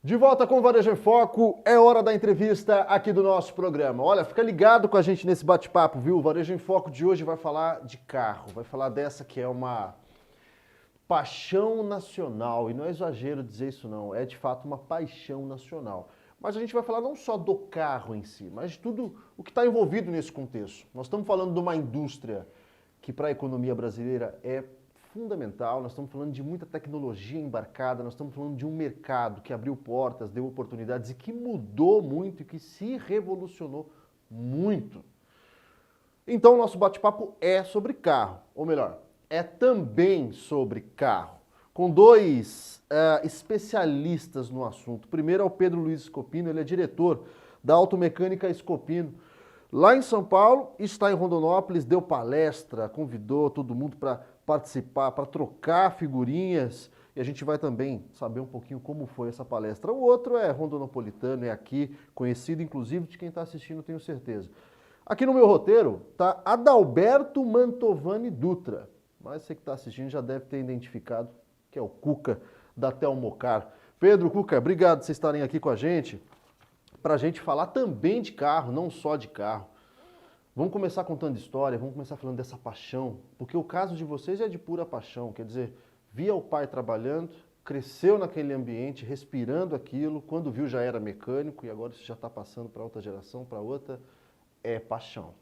De volta com o Varejo em Foco, é hora da entrevista aqui do nosso programa. Olha, fica ligado com a gente nesse bate-papo, viu? O Varejo em Foco de hoje vai falar de carro, vai falar dessa que é uma paixão nacional, e não é exagero dizer isso não, é de fato uma paixão nacional. Mas a gente vai falar não só do carro em si, mas de tudo o que está envolvido nesse contexto. Nós estamos falando de uma indústria que para a economia brasileira é fundamental, nós estamos falando de muita tecnologia embarcada, nós estamos falando de um mercado que abriu portas, deu oportunidades e que mudou muito e que se revolucionou muito. Então, o nosso bate-papo é sobre carro, ou melhor, é também sobre carro, com dois especialistas no assunto. O primeiro é o Pedro Luiz Scopino, ele é diretor da Automecânica Scopino, lá em São Paulo, está em Rondonópolis, deu palestra, convidou todo mundo para participar, para trocar figurinhas, e a gente vai também saber um pouquinho como foi essa palestra. O outro é rondonopolitano, é aqui, conhecido inclusive de quem está assistindo, tenho certeza. Aqui no meu roteiro está Adalberto Mantovani Dutra, mas você que está assistindo já deve ter identificado que é o Cuca da Telmocar. Pedro, Cuca, obrigado por vocês estarem aqui com a gente, para a gente falar também de carro, não só de carro. Vamos começar contando história, vamos começar falando dessa paixão, porque o caso de vocês é de pura paixão, quer dizer, via o pai trabalhando, cresceu naquele ambiente, respirando aquilo, quando viu já era mecânico e agora isso já está passando para outra geração, para outra, é paixão.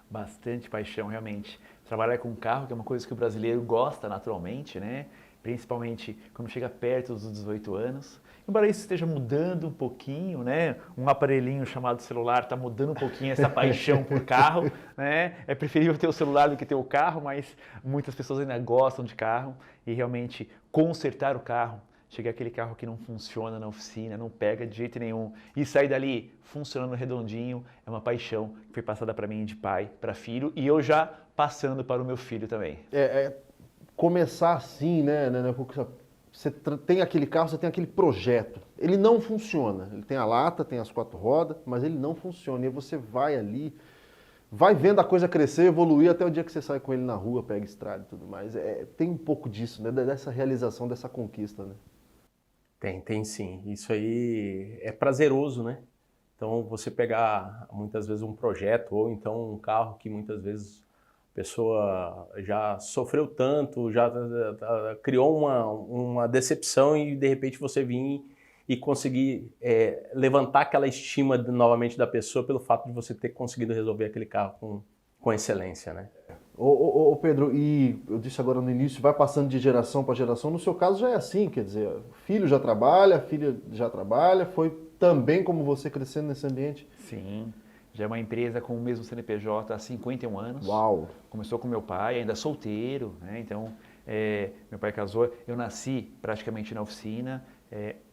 Bastante paixão, realmente. Trabalhar com carro, que é uma coisa que o brasileiro gosta naturalmente, né? Principalmente quando chega perto dos 18 anos. Embora isso esteja mudando um pouquinho, né? Um aparelhinho chamado celular está mudando um pouquinho essa paixão por carro, né? É preferível ter o celular do que ter o carro, mas muitas pessoas ainda gostam de carro e realmente consertar o carro. Chegar aquele carro que não funciona na oficina, não pega de jeito nenhum e sair dali funcionando redondinho, é uma paixão que foi passada para mim de pai para filho e eu já passando para o meu filho também. Começar assim, né? Porque você tem aquele carro, você tem aquele projeto. Ele não funciona. Ele tem a lata, tem as quatro rodas, mas ele não funciona. E aí você vai ali, vai vendo a coisa crescer, evoluir até o dia que você sai com ele na rua, pega estrada e tudo mais. Tem um pouco disso, né? Dessa realização, dessa conquista, né? Tem sim. Isso aí é prazeroso, né? Então, você pegar muitas vezes um projeto ou então um carro que muitas vezes a pessoa já sofreu tanto, já criou uma decepção e de repente você vir e conseguir levantar aquela estima novamente da pessoa pelo fato de você ter conseguido resolver aquele carro com excelência, né? Ô Pedro, e eu disse agora no início, vai passando de geração para geração, no seu caso já é assim, quer dizer, filho já trabalha, filha já trabalha, foi também como você crescendo nesse ambiente? Sim, já é uma empresa com o mesmo CNPJ há 51 anos. Uau! Começou com meu pai, ainda solteiro, né? Então, meu pai casou, eu nasci praticamente na oficina,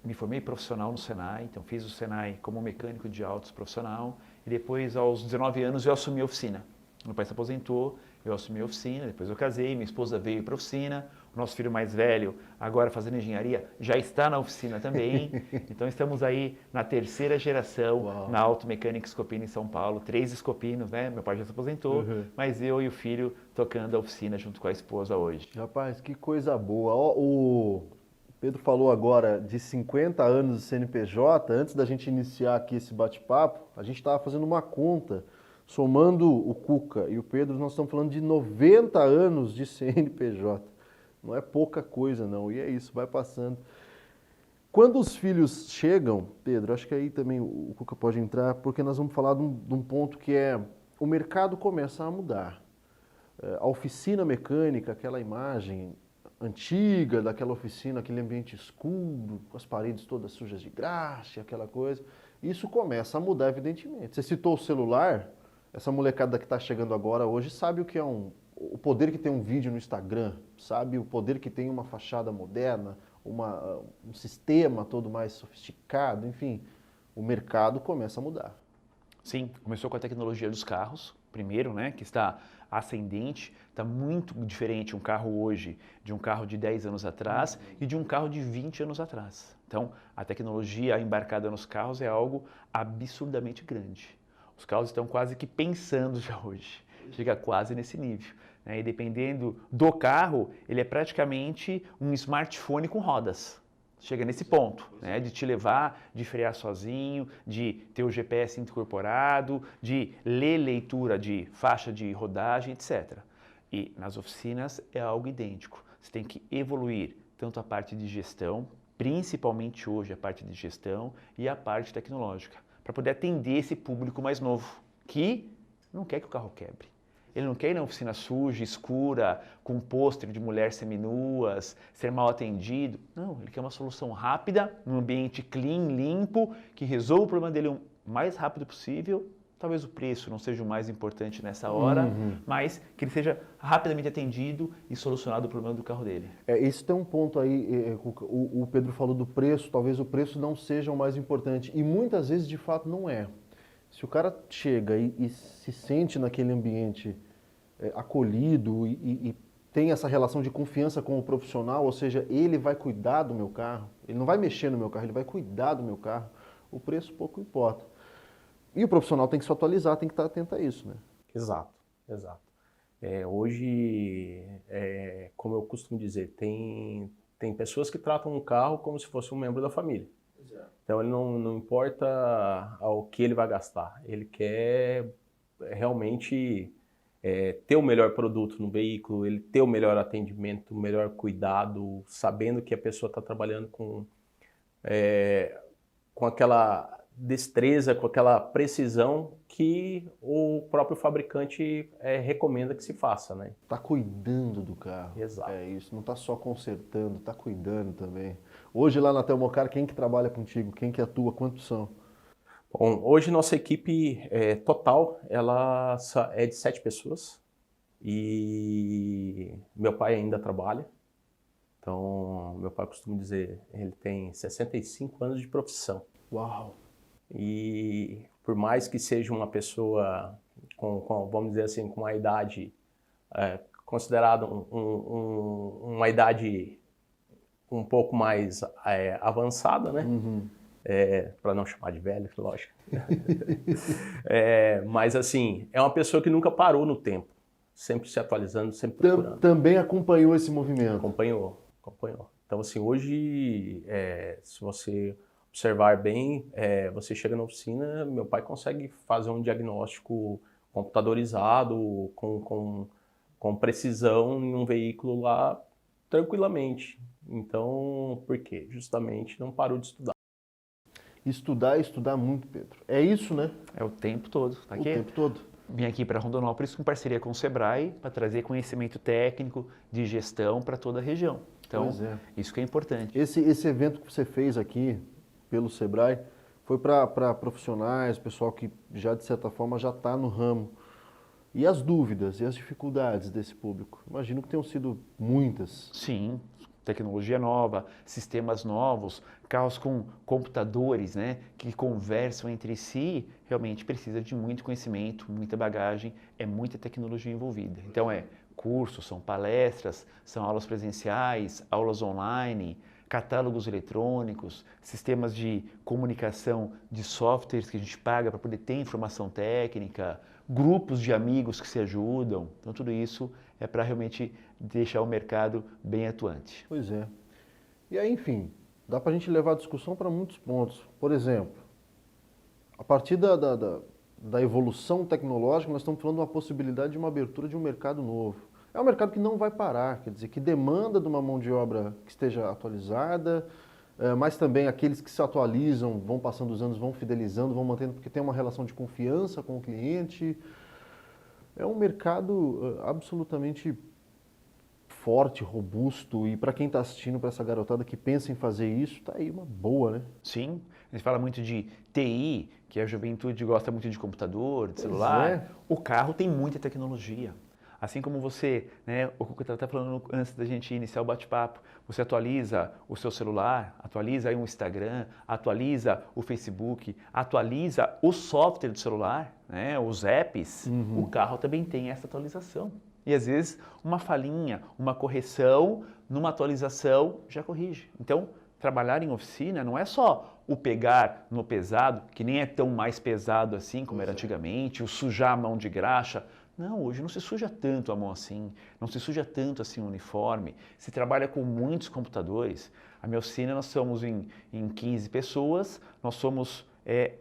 me formei profissional no Senai, então fiz o Senai como mecânico de autos profissional e depois aos 19 anos eu assumi a oficina. Meu pai se aposentou, eu assumi a oficina, depois eu casei, minha esposa veio para a oficina, o nosso filho mais velho, agora fazendo engenharia, já está na oficina também. Então estamos aí na terceira geração Uau. na Automecânica Scopino em São Paulo, 3 Scopinos, né? Meu pai já se aposentou, mas eu e o filho tocando a oficina junto com a esposa hoje. Rapaz, que coisa boa. Ó, o Pedro falou agora de 50 anos de CNPJ. Antes da gente iniciar aqui esse bate-papo, a gente estava fazendo uma conta. Somando o Cuca e o Pedro, nós estamos falando de 90 anos de CNPJ. Não é pouca coisa, não. E é isso, vai passando. Quando os filhos chegam, Pedro, acho que aí também o Cuca pode entrar, porque nós vamos falar de um ponto que é o mercado começa a mudar. A oficina mecânica, aquela imagem antiga daquela oficina, aquele ambiente escuro, com as paredes todas sujas de graxa, aquela coisa, isso começa a mudar, evidentemente. Você citou o celular. Essa molecada que está chegando agora hoje sabe o que é o poder que tem um vídeo no Instagram, sabe o poder que tem uma fachada moderna, um sistema todo mais sofisticado, enfim, o mercado começa a mudar. Sim, começou com a tecnologia dos carros, primeiro, né, que está ascendente, está muito diferente um carro hoje de um carro de 10 anos atrás e de um carro de 20 anos atrás. Então, a tecnologia embarcada nos carros é algo absurdamente grande. Os carros estão quase que pensando já hoje, chega quase nesse nível, né? E dependendo do carro, ele é praticamente um smartphone com rodas. Chega nesse ponto, né, de te levar, de frear sozinho, de ter o GPS incorporado, de ler leitura de faixa de rodagem, etc. E nas oficinas é algo idêntico. Você tem que evoluir tanto a parte de gestão, principalmente hoje a parte de gestão e a parte tecnológica, para poder atender esse público mais novo, que não quer que o carro quebre. Ele não quer ir na oficina suja, escura, com um pôster de mulheres seminuas, ser mal atendido. Não, ele quer uma solução rápida, num ambiente clean, limpo, que resolva o problema dele o mais rápido possível. Talvez o preço não seja o mais importante nessa hora, mas que ele seja rapidamente atendido e solucionado o problema do carro dele. Isso tem um ponto aí, o Pedro falou do preço, talvez o preço não seja o mais importante. E muitas vezes, de fato, não é. Se o cara chega e se sente naquele ambiente acolhido e tem essa relação de confiança com o profissional, ou seja, ele vai cuidar do meu carro, ele não vai mexer no meu carro, ele vai cuidar do meu carro, o preço pouco importa. E o profissional tem que se atualizar, tem que estar atento a isso, né? Exato, exato. Hoje, como eu costumo dizer, tem pessoas que tratam um carro como se fosse um membro da família. Então ele não importa o que ele vai gastar, ele quer realmente ter o melhor produto no veículo, ele ter o melhor atendimento, o melhor cuidado, sabendo que a pessoa está trabalhando com aquela destreza, com aquela precisão que o próprio fabricante recomenda que se faça, né? Tá cuidando do carro. Exato. É isso, não tá só consertando, tá cuidando também. Hoje lá na Telmocar, quem que trabalha contigo? Quem que atua? Quantos são? Bom, hoje nossa equipe total, ela é de 7 pessoas e meu pai ainda trabalha. Então, meu pai costuma dizer, ele tem 65 anos de profissão. Uau! E por mais que seja uma pessoa vamos dizer assim, com uma idade considerada uma idade um pouco mais avançada, né? Para não chamar de velho, lógico. Mas assim, é uma pessoa que nunca parou no tempo, sempre se atualizando, sempre procurando. Também acompanhou esse movimento? Acompanhou. Então assim, hoje, se você observar bem, você chega na oficina, meu pai consegue fazer um diagnóstico computadorizado, com precisão em um veículo lá, tranquilamente. Então, por quê? Justamente não parou de estudar. Estudar muito, Pedro. É isso, né? É o tempo todo. Tá aqui? O tempo todo. Vim aqui para Rondonópolis com parceria com o Sebrae para trazer conhecimento técnico de gestão para toda a região. Então, isso que é importante. Esse evento que você fez aqui pelo Sebrae foi para profissionais, pessoal que já de certa forma já está no ramo. E as dúvidas e as dificuldades desse público? Imagino que tenham sido muitas. Sim, tecnologia nova, sistemas novos, carros com computadores, né, que conversam entre si, realmente precisa de muito conhecimento, muita bagagem, é muita tecnologia envolvida. Então cursos, são palestras, são aulas presenciais, aulas online, catálogos eletrônicos, sistemas de comunicação de softwares que a gente paga para poder ter informação técnica, grupos de amigos que se ajudam. Então tudo isso é para realmente deixar o mercado bem atuante. Pois é. E aí, enfim, dá para a gente levar a discussão para muitos pontos. Por exemplo, a partir da evolução tecnológica, nós estamos falando de uma possibilidade de uma abertura de um mercado novo. É um mercado que não vai parar, quer dizer, que demanda de uma mão de obra que esteja atualizada, mas também aqueles que se atualizam, vão passando os anos, vão fidelizando, vão mantendo, porque tem uma relação de confiança com o cliente. É um mercado absolutamente forte, robusto, e para quem está assistindo, para essa garotada que pensa em fazer isso, está aí uma boa, né? Sim, a gente fala muito de TI, que a juventude gosta muito de computador, de celular. O carro tem muita tecnologia. Assim como você, né, o que eu estava falando antes da gente iniciar o bate-papo, você atualiza o seu celular, atualiza aí o Instagram, atualiza o Facebook, atualiza o software do celular, né, os apps, o carro também tem essa atualização. E às vezes uma falhinha, uma correção, numa atualização já corrige. Então, trabalhar em oficina não é só o pegar no pesado, que nem é tão mais pesado assim como era antigamente, o sujar a mão de graxa. Não, hoje não se suja tanto a mão assim, não se suja tanto assim o uniforme, se trabalha com muitos computadores. A minha oficina nós somos em 15 pessoas, nós somos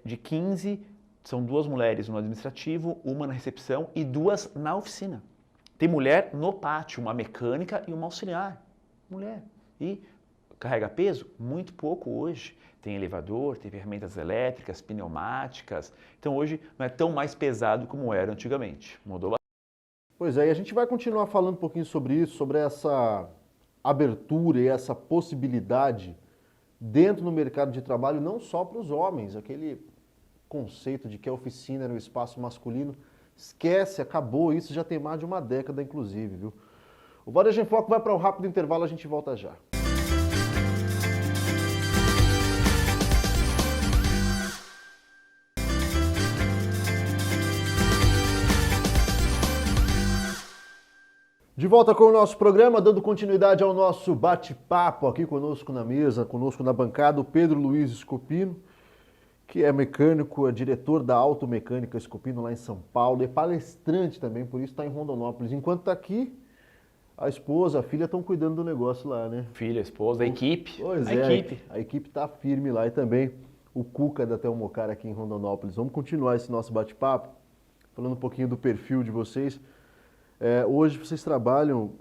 de 15, são 2 mulheres no administrativo, uma na recepção e 2 na oficina. Tem mulher no pátio, uma mecânica e uma auxiliar, mulher. E carrega peso? Muito pouco hoje. Tem elevador, tem ferramentas elétricas, pneumáticas. Então hoje não é tão mais pesado como era antigamente. Mudou bastante. Pois é, e a gente vai continuar falando um pouquinho sobre isso, sobre essa abertura e essa possibilidade dentro do mercado de trabalho, não só para os homens, aquele conceito de que a oficina era um espaço masculino, esquece, acabou, isso já tem mais de uma década, inclusive, viu? O Varejo em Foco vai para um rápido intervalo, a gente volta já. De volta com o nosso programa, dando continuidade ao nosso bate-papo aqui conosco na mesa, conosco na bancada, o Pedro Luiz Scopino, que é mecânico, é diretor da Automecânica Scopino lá em São Paulo, é palestrante também, por isso está em Rondonópolis. Enquanto está aqui, a esposa, a filha estão cuidando do negócio lá, né? Filha, esposa, a equipe. Pois a é, equipe. a equipe está firme lá e também o Cuca da Telmocar aqui em Rondonópolis. Vamos continuar esse nosso bate-papo, falando um pouquinho do perfil de vocês. Hoje vocês trabalham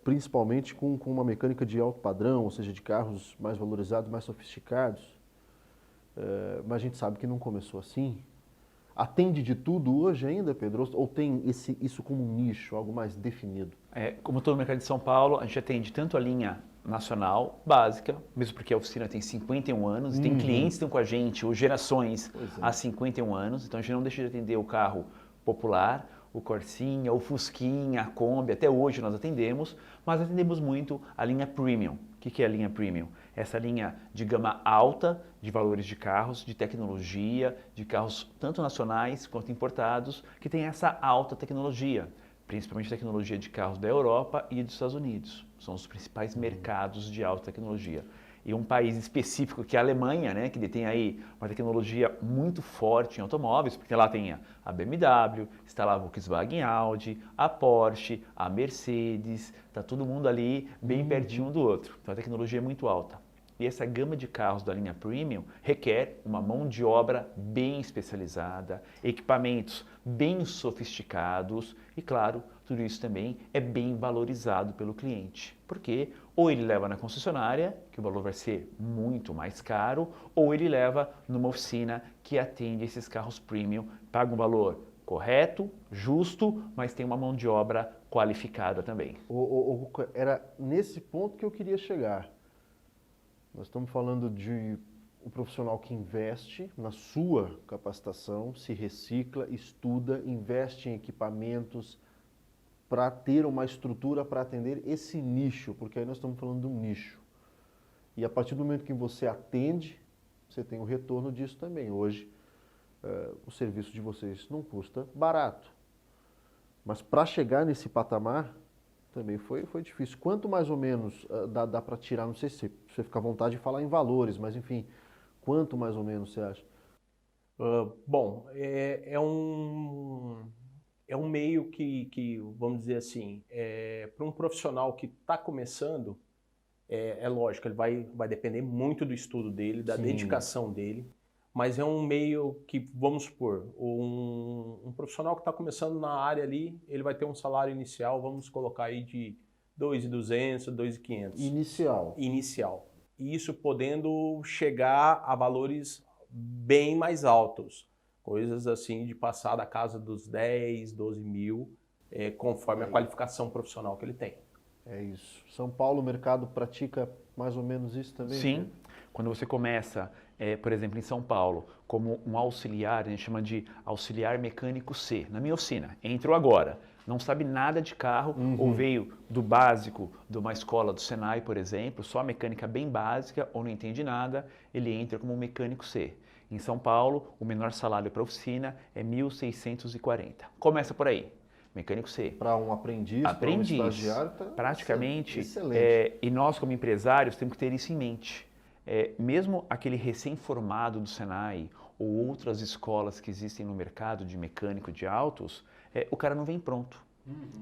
principalmente com uma mecânica de alto padrão, ou seja, de carros mais valorizados, mais sofisticados. Mas a gente sabe que não começou assim. Atende de tudo hoje ainda, Pedro? Ou tem isso como um nicho, algo mais definido? Como todo o mercado de São Paulo, a gente atende tanto a linha nacional, básica, mesmo porque a oficina tem 51 anos, e tem clientes que estão com a gente, ou gerações, há 51 anos, então a gente não deixa de atender o carro popular, o Corsinha, o Fusquinha, a Kombi, até hoje nós atendemos, mas atendemos muito a linha Premium. O que é a linha Premium? Essa linha de gama alta de valores de carros, de tecnologia, de carros tanto nacionais quanto importados, que tem essa alta tecnologia, principalmente tecnologia de carros da Europa e dos Estados Unidos. São os principais mercados de alta tecnologia. E um país específico que é a Alemanha, né, que detém aí uma tecnologia muito forte em automóveis, porque lá tem a BMW, está lá a Volkswagen Audi, a Porsche, a Mercedes, está todo mundo ali bem pertinho um do outro. Então a tecnologia é muito alta. E essa gama de carros da linha Premium requer uma mão de obra bem especializada, equipamentos bem sofisticados e, claro, tudo isso também é bem valorizado pelo cliente. Porque ou ele leva na concessionária, que o valor vai ser muito mais caro, ou ele leva numa oficina que atende esses carros Premium, paga um valor correto, justo, mas tem uma mão de obra qualificada também. Era nesse ponto que eu queria chegar. Nós estamos falando de um profissional que investe na sua capacitação, se recicla, estuda, investe em equipamentos para ter uma estrutura para atender esse nicho, porque aí nós estamos falando de um nicho. E a partir do momento que você atende, você tem o retorno disso também. Hoje, o serviço de vocês não custa barato. Mas para chegar nesse patamar, também foi difícil. Quanto mais ou menos dá para tirar, não sei se você fica à vontade de falar em valores, mas enfim, quanto mais ou menos você acha? Bom, é um meio que, vamos dizer assim, para um profissional que está começando, é lógico, ele vai depender muito do estudo dele, da dedicação dele, mas é um meio que, vamos supor, um profissional que está começando na área ali, ele vai ter um salário inicial, vamos colocar aí de 2.200, 2.500. Inicial. E isso podendo chegar a valores bem mais altos. Coisas assim de passar da casa dos 10, 12 mil, conforme a qualificação profissional que ele tem. É isso. São Paulo, o mercado pratica mais ou menos isso também? Sim. Né? Quando você começa, por exemplo, em São Paulo, como um auxiliar, a gente chama de auxiliar mecânico C, na minha oficina, entrou agora, não sabe nada de carro, ou veio do básico de uma escola do Senai, por exemplo, só a mecânica bem básica, ou não entende nada, ele entra como um mecânico C. Em São Paulo, o menor salário para a oficina é 1.640. Começa por aí, mecânico C. Para um aprendiz, para um estagiário, tá praticamente. Excelente. E nós, como empresários, temos que ter isso em mente. Mesmo aquele recém-formado do Senai ou outras escolas que existem no mercado de mecânico de autos, o cara não vem pronto.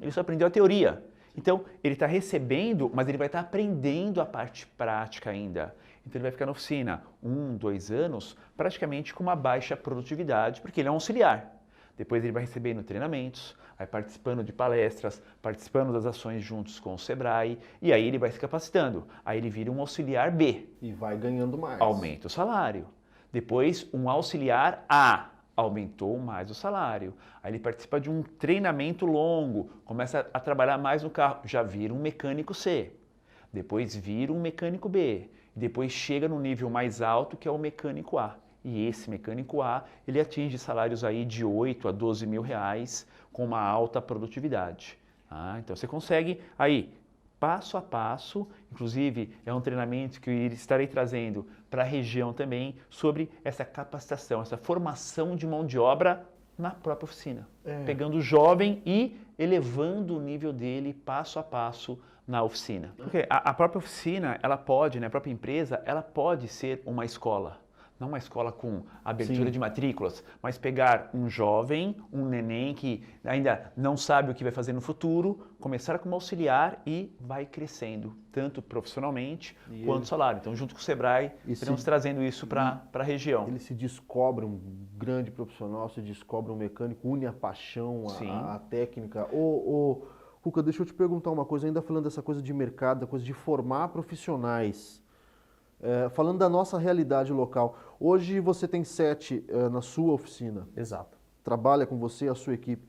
Ele só aprendeu a teoria. Então, ele está recebendo, mas ele vai estar aprendendo a parte prática ainda. Então, ele vai ficar na oficina 1, 2 anos, praticamente com uma baixa produtividade, porque ele é um auxiliar. Depois ele vai recebendo treinamentos, vai participando de palestras, participando das ações juntos com o Sebrae, e aí ele vai se capacitando. Aí ele vira um auxiliar B. E vai ganhando mais. Aumenta o salário. Depois, um auxiliar A. Aumentou mais o salário. Aí ele participa de um treinamento longo, começa a trabalhar mais no carro, já vira um mecânico C. Depois vira um mecânico B. Depois chega no nível mais alto, que é o mecânico A. E esse mecânico A, ele atinge salários aí de 8 a 12 mil reais com uma alta produtividade. Então você consegue aí, passo a passo, inclusive é um treinamento que eu estarei trazendo para a região também sobre essa capacitação, essa formação de mão de obra na própria oficina. Pegando o jovem e elevando o nível dele passo a passo na oficina. Porque a própria oficina, ela pode, né, a própria empresa, ela pode ser uma escola. Não uma escola com abertura de matrículas, mas pegar um jovem, um neném que ainda não sabe o que vai fazer no futuro, começar como auxiliar e vai crescendo, tanto profissionalmente quanto salário. Então, junto com o Sebrae, estamos trazendo isso para a região. Ele se descobre um grande profissional, se descobre um mecânico, une a paixão, a técnica. Cuca, deixa eu te perguntar uma coisa, ainda falando dessa coisa de mercado, da coisa de formar profissionais. Falando da nossa realidade local, hoje você tem 7 na sua oficina. Exato. Trabalha com você, a sua equipe.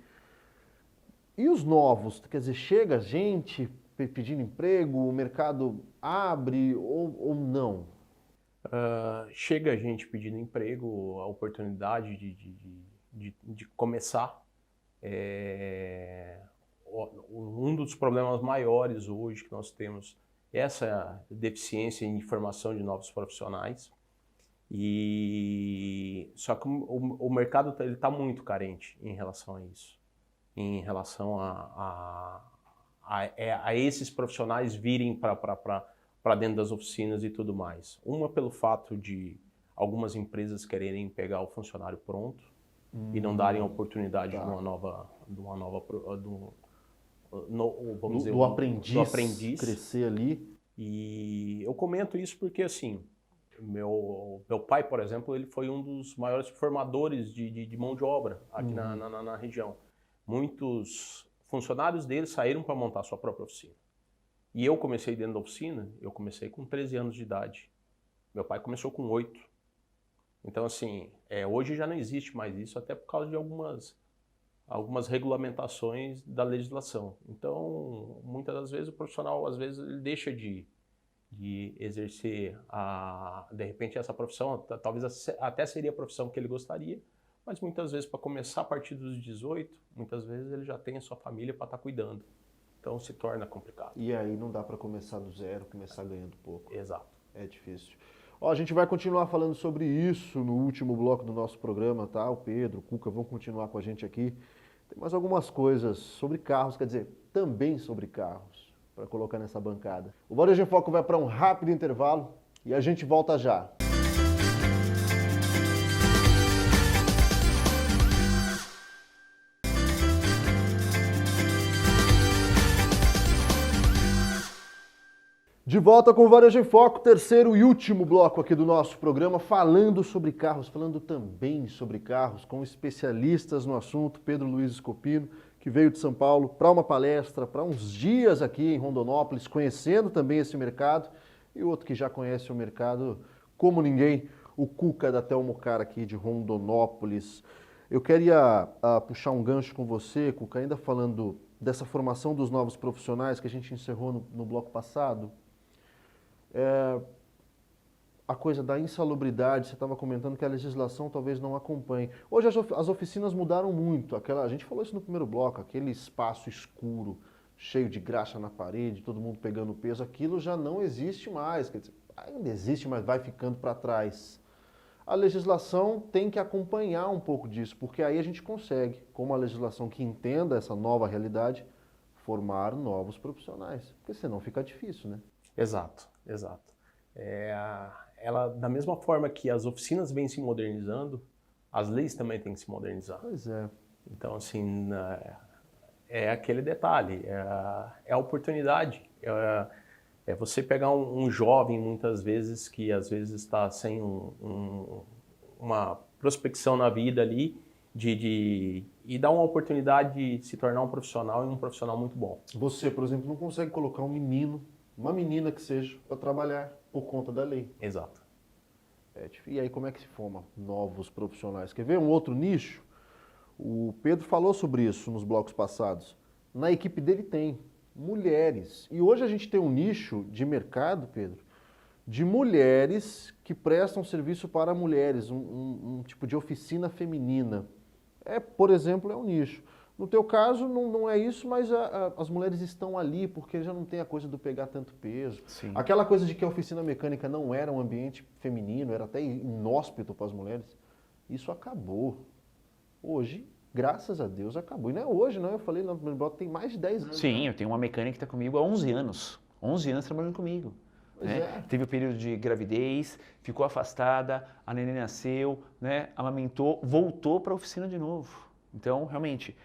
E os novos? Quer dizer, chega gente pedindo emprego, o mercado abre ou não? Chega gente pedindo emprego, a oportunidade de começar. Um dos problemas maiores hoje que nós temos essa deficiência em formação de novos profissionais, só que o mercado está muito carente em relação a isso, em relação a esses profissionais virem para dentro das oficinas e tudo mais. Uma pelo fato de algumas empresas quererem pegar o funcionário pronto e não darem a oportunidade de uma nova do aprendiz crescer ali. E eu comento isso porque, assim, meu pai, por exemplo, ele foi um dos maiores formadores de mão de obra aqui na região. Muitos funcionários dele saíram para montar sua própria oficina. E eu comecei dentro da oficina, eu comecei com 13 anos de idade. Meu pai começou com 8. Então, assim, hoje já não existe mais isso, até por causa de algumas regulamentações da legislação. Então, muitas das vezes o profissional, às vezes, ele deixa de exercer, de repente, essa profissão, talvez até seria a profissão que ele gostaria, mas muitas vezes, para começar a partir dos 18, muitas vezes ele já tem a sua família para estar cuidando. Então, se torna complicado. E aí não dá para começar do zero, começar ganhando pouco. Exato. É difícil. A gente vai continuar falando sobre isso no último bloco do nosso programa, tá? O Pedro, o Cuca vão continuar com a gente aqui. Tem mais algumas coisas sobre carros, quer dizer, também sobre carros, para colocar nessa bancada. O Varejo em Foco vai para um rápido intervalo e a gente volta já. De volta com o Varejo em Foco, terceiro e último bloco aqui do nosso programa, falando sobre carros, falando também sobre carros, com especialistas no assunto, Pedro Luiz Scopino, que veio de São Paulo para uma palestra, para uns dias aqui em Rondonópolis, conhecendo também esse mercado, e outro que já conhece o mercado como ninguém, o Cuca da Telmocar aqui de Rondonópolis. Eu queria puxar um gancho com você, Cuca, ainda falando dessa formação dos novos profissionais que a gente encerrou no bloco passado. A coisa da insalubridade, você estava comentando que a legislação talvez não acompanhe. Hoje as oficinas mudaram muito. A gente falou isso no primeiro bloco, aquele espaço escuro, cheio de graxa na parede, todo mundo pegando peso, aquilo já não existe mais. Quer dizer, ainda existe, mas vai ficando para trás. A legislação tem que acompanhar um pouco disso, porque aí a gente consegue, com uma legislação que entenda essa nova realidade, formar novos profissionais. Porque senão fica difícil, né? Exato. Ela, da mesma forma que as oficinas vêm se modernizando, as leis também têm que se modernizar. Pois é. Então, assim, é aquele detalhe, é a oportunidade. É você pegar um jovem, muitas vezes, que às vezes está sem uma prospecção na vida ali, e dar uma oportunidade de se tornar um profissional e um profissional muito bom. Você, por exemplo, não consegue colocar um menino, uma menina que seja, para trabalhar por conta da lei. Exato. E aí como é que se forma novos profissionais? Quer ver um outro nicho? O Pedro falou sobre isso nos blocos passados. Na equipe dele tem mulheres. E hoje a gente tem um nicho de mercado, Pedro, de mulheres que prestam serviço para mulheres, um tipo de oficina feminina. Por exemplo, é um nicho. No teu caso, não é isso, mas as mulheres estão ali porque já não tem a coisa do pegar tanto peso. Sim. Aquela coisa de que a oficina mecânica não era um ambiente feminino, era até inóspito para as mulheres, isso acabou. Hoje, graças a Deus, acabou. E não é hoje, não. Eu falei no primeiro bloco, tem mais de 10 anos. Sim, eu tenho uma mecânica que está comigo há 11 anos. 11 anos trabalhando comigo. Né? Teve o período de gravidez, ficou afastada, a neném nasceu, né? Amamentou, voltou para a oficina de novo. Então, realmente,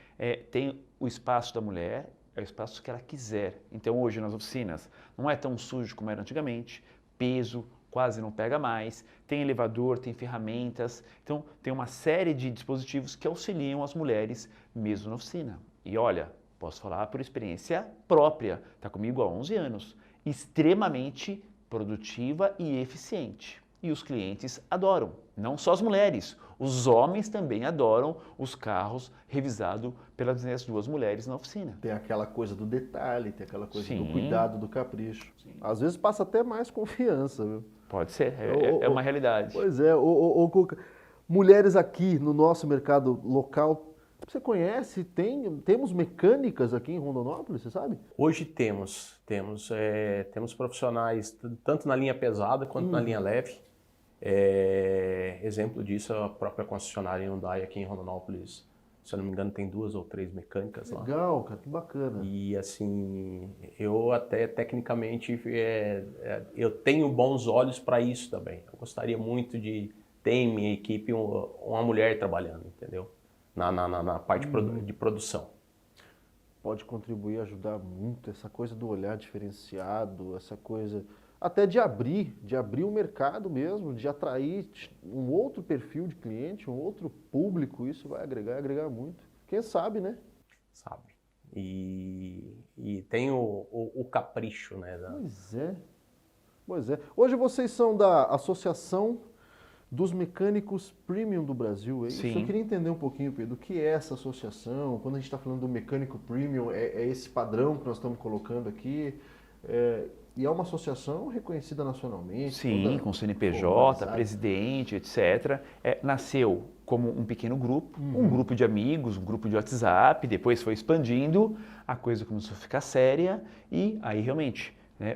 tem o espaço da mulher, é o espaço que ela quiser. Então, hoje nas oficinas, não é tão sujo como era antigamente, peso quase não pega mais, tem elevador, tem ferramentas. Então, tem uma série de dispositivos que auxiliam as mulheres mesmo na oficina. E olha, posso falar por experiência própria, está comigo há 11 anos, extremamente produtiva e eficiente. E os clientes adoram, não só as mulheres, os homens também adoram os carros revisados pelas duas mulheres na oficina. Tem aquela coisa do detalhe, tem aquela coisa do Sim. cuidado, do capricho. Sim. Às vezes passa até mais confiança, viu? Pode ser, é uma realidade. Pois é, Cuca, mulheres aqui no nosso mercado local, você conhece, temos mecânicas aqui em Rondonópolis, você sabe? Hoje temos profissionais tanto na linha pesada quanto na linha leve. Exemplo disso, a própria concessionária Hyundai aqui em Rondonópolis, se eu não me engano, tem 2 ou 3 mecânicas lá. Legal, cara, que bacana. E assim, eu até tecnicamente, eu tenho bons olhos para isso também. Eu gostaria muito de ter em minha equipe uma mulher trabalhando, entendeu? Na parte de produção. Pode contribuir, ajudar muito, essa coisa do olhar diferenciado, essa coisa até de abrir o mercado mesmo, de atrair um outro perfil de cliente, um outro público, isso vai agregar muito. Quem sabe, né? Sabe. E tem o capricho, né? Pois é. Hoje vocês são da Associação dos Mecânicos Premium do Brasil, é isso? Sim. Eu queria entender um pouquinho, Pedro, o que é essa associação? Quando a gente está falando do mecânico premium, é esse padrão que nós estamos colocando aqui? E é uma associação reconhecida nacionalmente? Sim, com CNPJ, presidente, etc. Nasceu como um pequeno grupo, um grupo de amigos, um grupo de WhatsApp, depois foi expandindo, a coisa começou a ficar séria e aí realmente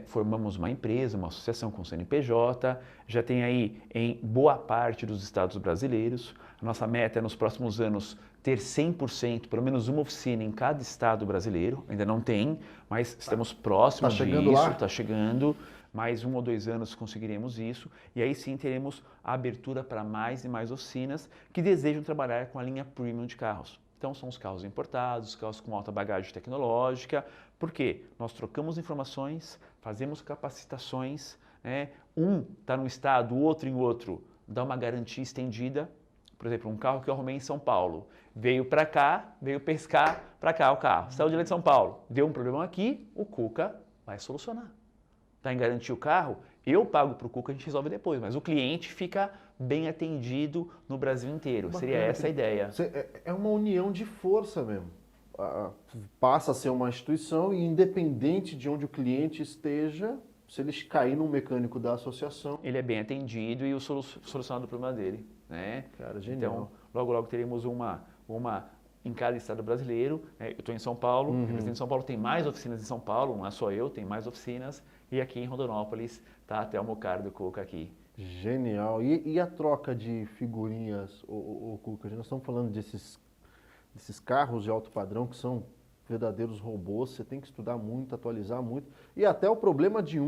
formamos uma empresa, uma associação com CNPJ, já tem aí em boa parte dos estados brasileiros. A nossa meta é nos próximos anos ter 100%, pelo menos uma oficina em cada estado brasileiro. Ainda não tem, mas estamos próximos disso, está chegando. Mais 1 ou 2 anos conseguiremos isso e aí sim teremos a abertura para mais e mais oficinas que desejam trabalhar com a linha premium de carros. Então são os carros importados, os carros com alta bagagem tecnológica, porque nós trocamos informações, fazemos capacitações, um está num estado, o outro em outro, dá uma garantia estendida. Por exemplo, um carro que eu arrumei em São Paulo, veio para cá, veio pescar para cá o carro, saiu de lá de São Paulo, deu um problema aqui, o Cuca vai solucionar. Está em garantia o carro, eu pago para o Cuca, a gente resolve depois, mas o cliente fica bem atendido no Brasil inteiro. Bacana, seria essa a ideia. É uma união de força mesmo. Passa a ser uma instituição e independente de onde o cliente esteja, se ele cair num mecânico da associação... Ele é bem atendido e o solucionado o problema dele. Né? Cara, genial. Então, logo teremos uma em cada estado brasileiro. Eu estou em São Paulo, o representante de São Paulo tem mais oficinas em São Paulo, não é só eu, tem mais oficinas. E aqui em Rondonópolis está até o Mocar do Cuca aqui. Genial. E a troca de figurinhas, o Cuca? Nós estamos falando desses carros de alto padrão que são verdadeiros robôs, você tem que estudar muito, atualizar muito. E até o problema de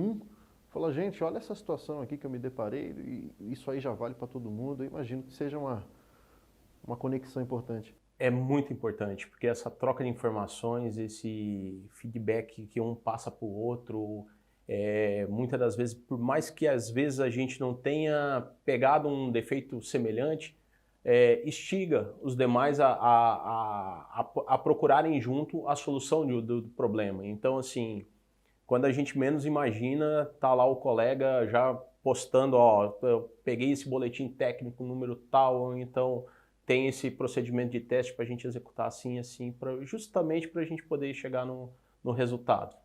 fala, gente, olha essa situação aqui que eu me deparei, e isso aí já vale para todo mundo. Eu imagino que seja uma conexão importante. É muito importante, porque essa troca de informações, esse feedback que um passa para o outro, muitas das vezes, por mais que às vezes a gente não tenha pegado um defeito semelhante, instiga os demais a procurarem junto a solução do problema. Então, assim, quando a gente menos imagina, tá lá o colega já postando, ó, eu peguei esse boletim técnico número tal, ou então tem esse procedimento de teste para a gente executar assim, assim, justamente para a gente poder chegar no resultado.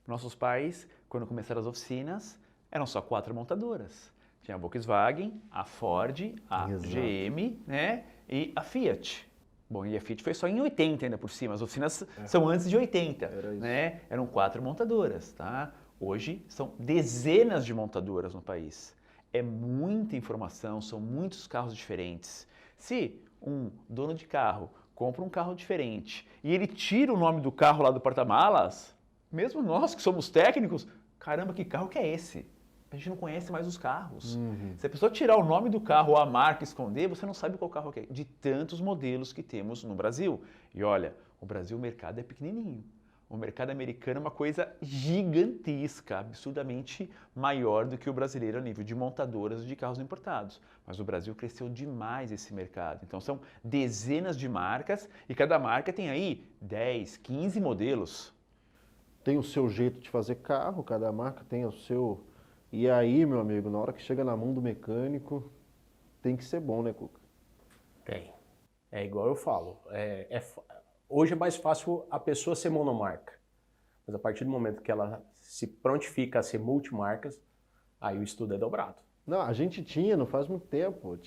Nossos pais, quando começaram as oficinas, eram só 4 montadoras. Tinha a Volkswagen, a Ford, a Exato. GM, né, e a Fiat. Bom, e a Fiat foi só em 80 ainda por cima, as oficinas são antes de 80, Era isso. né? Eram 4 montadoras, tá? Hoje são dezenas de montadoras no país. É muita informação, são muitos carros diferentes. Se um dono de carro compra um carro diferente e ele tira o nome do carro lá do porta-malas, mesmo nós que somos técnicos, caramba, que carro que é esse? A gente não conhece mais os carros. Se a pessoa tirar o nome do carro ou a marca e esconder, você não sabe qual carro que é. De tantos modelos que temos no Brasil. E olha, o Brasil, o mercado é pequenininho. O mercado americano é uma coisa gigantesca, absurdamente maior do que o brasileiro a nível de montadoras de carros importados. Mas o Brasil cresceu demais esse mercado. Então são dezenas de marcas e cada marca tem aí 10, 15 modelos. Tem o seu jeito de fazer carro, cada marca tem o seu. E aí, meu amigo, na hora que chega na mão do mecânico, tem que ser bom, né, Cuca? Tem. É igual eu falo. Hoje é mais fácil a pessoa ser monomarca. Mas a partir do momento que ela se prontifica a ser multimarcas, aí o estudo é dobrado. Não, a gente tinha, não faz muito tempo,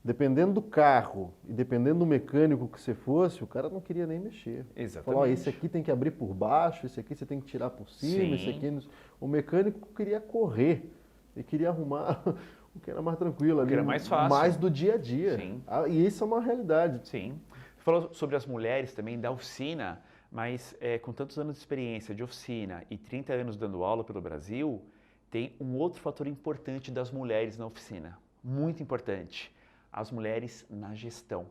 dependendo do carro e dependendo do mecânico que você fosse, o cara não queria nem mexer. Exatamente. Falou, ó, esse aqui tem que abrir por baixo, esse aqui você tem que tirar por cima, Sim. esse aqui... O mecânico queria correr, ele queria arrumar o que era mais tranquilo, que era mais fácil. mais do dia a dia. Sim. E isso é uma realidade. Sim. Você falou sobre as mulheres também da oficina, mas com tantos anos de experiência de oficina e 30 anos dando aula pelo Brasil, tem um outro fator importante das mulheres na oficina, muito importante, as mulheres na gestão.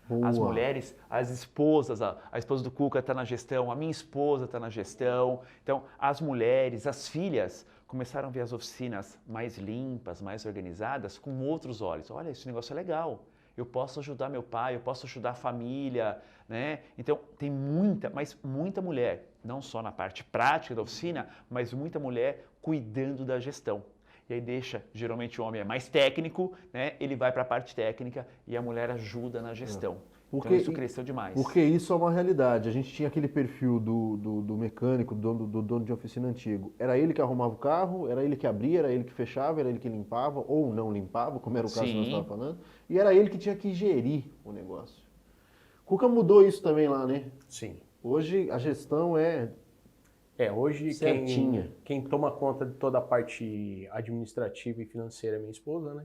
Boa. As mulheres, as esposas, a esposa do Cuca está na gestão, a minha esposa está na gestão. Então, as mulheres, as filhas começaram a ver as oficinas mais limpas, mais organizadas, com outros olhos. Olha, esse negócio é legal. Eu posso ajudar meu pai, eu posso ajudar a família, né? Então, tem muita, mas muita mulher, não só na parte prática da oficina, mas muita mulher cuidando da gestão. E aí deixa, geralmente o homem é mais técnico, né? Ele vai para a parte técnica e a mulher ajuda na gestão. Então isso cresceu demais. Porque isso é uma realidade. A gente tinha aquele perfil do mecânico, do dono de oficina antigo. Era ele que arrumava o carro, era ele que abria, era ele que fechava, era ele que limpava, ou não limpava, como era o caso que nós estávamos falando. E era ele que tinha que gerir o negócio. Cuca mudou isso também lá, né? Sim. Hoje a gestão hoje certinha. quem toma conta de toda a parte administrativa e financeira é minha esposa, né?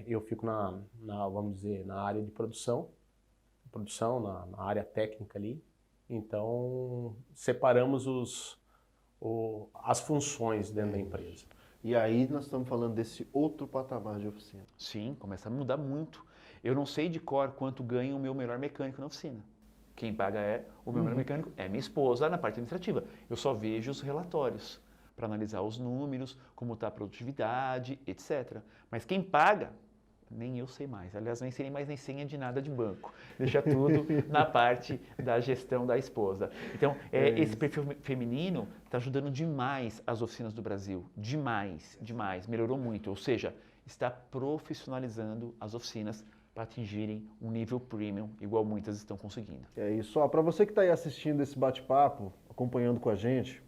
Eu fico vamos dizer, na área de produção, na área técnica ali. Então, separamos as funções dentro da empresa. E aí nós estamos falando desse outro patamar de oficina. Sim, começa a mudar muito. Eu não sei de cor quanto ganha o meu melhor mecânico na oficina. Quem paga o meu melhor mecânico é minha esposa na parte administrativa. Eu só vejo os relatórios para analisar os números, como está a produtividade, etc. Mas quem paga, nem eu sei mais. Aliás, nem sei mais nem senha de nada de banco. Deixa tudo na parte da gestão da esposa. Então, esse perfil feminino está ajudando demais as oficinas do Brasil. Demais, demais. Melhorou muito. Ou seja, está profissionalizando as oficinas para atingirem um nível premium, igual muitas estão conseguindo. É isso. Ó, para você que está aí assistindo esse bate-papo, acompanhando com a gente,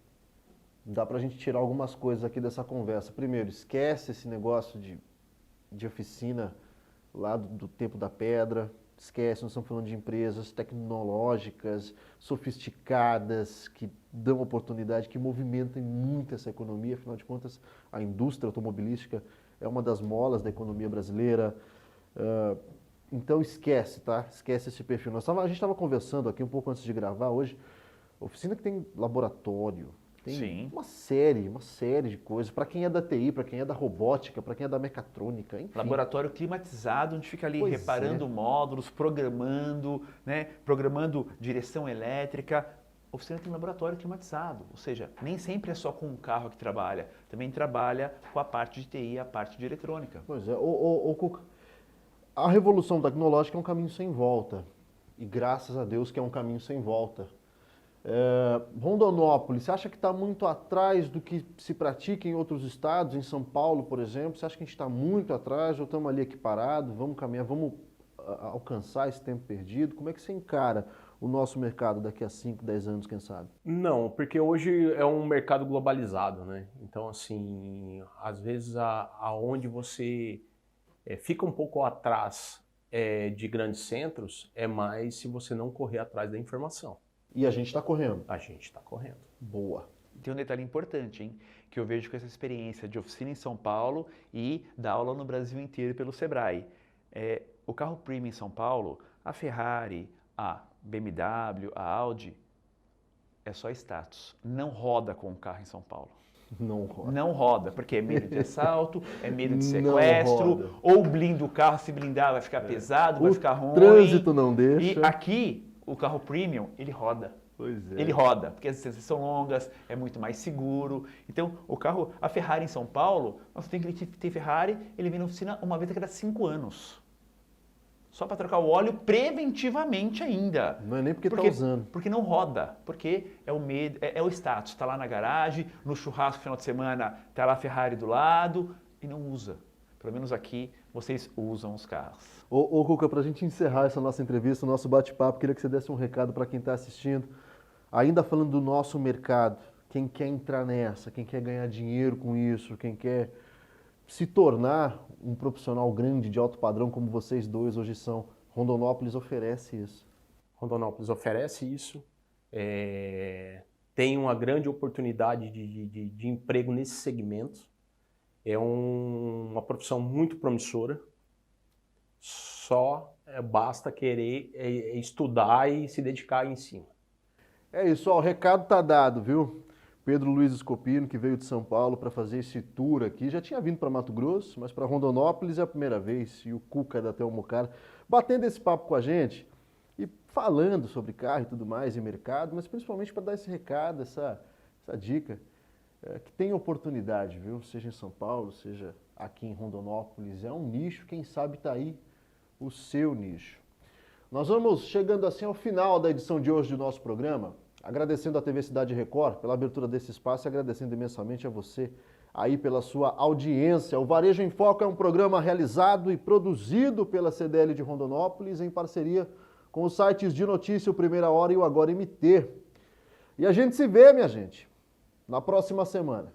dá para a gente tirar algumas coisas aqui dessa conversa. Primeiro, esquece esse negócio de oficina lá do tempo da pedra. Esquece, nós estamos falando de empresas tecnológicas, sofisticadas, que dão oportunidade, que movimentam muito essa economia. Afinal de contas, a indústria automobilística é uma das molas da economia brasileira. Então esquece, tá? Esquece esse perfil. A gente estava conversando aqui um pouco antes de gravar hoje, oficina que tem laboratório, Tem Sim. uma série de coisas. Para quem é da TI, para quem é da robótica, para quem é da mecatrônica, enfim. Laboratório climatizado, onde fica ali Pois reparando módulos, programando, né? Programando direção elétrica. A oficina tem um laboratório climatizado, ou seja, nem sempre é só com o carro que trabalha, também trabalha com a parte de TI, a parte de eletrônica. Pois é, ô, Cuca, a revolução tecnológica é um caminho sem volta. E graças a Deus que é um caminho sem volta. Rondonópolis, você acha que está muito atrás do que se pratica em outros estados, em São Paulo, por exemplo? Você acha que a gente está muito atrás ou estamos ali equiparados? Vamos caminhar, vamos alcançar esse tempo perdido? Como é que você encara o nosso mercado daqui a 5, 10 anos, quem sabe? Não, porque hoje é um mercado globalizado, né? Então, assim, às vezes aonde você fica um pouco atrás de grandes centros é mais se você não correr atrás da informação. E a gente está correndo. A gente está correndo. Boa. Tem um detalhe importante, hein, que eu vejo com essa experiência de oficina em São Paulo e da aula no Brasil inteiro pelo Sebrae. O carro premium em São Paulo, a Ferrari, a BMW, a Audi, é só status. Não roda com o carro em São Paulo. Não roda. Não roda, porque é medo de assalto, é medo de Não sequestro, roda. ou blinda o carro, se blindar vai ficar pesado, vai ficar ruim. O trânsito não deixa. E aqui, o carro premium, ele roda. Pois é. Ele roda, porque as distâncias são longas, é muito mais seguro. Então, a Ferrari em São Paulo, você tem que ter Ferrari, ele vem na oficina uma vez a cada 5 anos. Só para trocar o óleo preventivamente ainda. Não é nem porque está usando. Porque não roda, porque é o medo, é o status. Está lá na garagem, no churrasco no final de semana, está lá a Ferrari do lado e não usa. Pelo menos aqui, vocês usam os carros. Ô Cuca, para a gente encerrar essa nossa entrevista, o nosso bate-papo, queria que você desse um recado para quem está assistindo. Ainda falando do nosso mercado, quem quer entrar nessa, quem quer ganhar dinheiro com isso, quem quer se tornar um profissional grande de alto padrão como vocês dois hoje são, Rondonópolis oferece isso. Rondonópolis oferece isso, tem uma grande oportunidade de emprego nesse segmento, é uma profissão muito promissora, só basta querer estudar e se dedicar em cima. É isso, ó, o recado tá dado, viu? Pedro Luiz Scopino, que veio de São Paulo para fazer esse tour aqui, já tinha vindo para Mato Grosso, mas para Rondonópolis é a primeira vez, e o Cuca da Telmocara, batendo esse papo com a gente e falando sobre carro e tudo mais, e mercado, mas principalmente para dar esse recado, essa dica, que tem oportunidade, viu? Seja em São Paulo, seja aqui em Rondonópolis, é um nicho, quem sabe tá aí o seu nicho. Nós vamos chegando assim ao final da edição de hoje do nosso programa, agradecendo a TV Cidade Record pela abertura desse espaço e agradecendo imensamente a você aí pela sua audiência. O Varejo em Foco é um programa realizado e produzido pela CDL de Rondonópolis em parceria com os sites de notícia, o Primeira Hora e o Agora MT. E a gente se vê, minha gente, na próxima semana.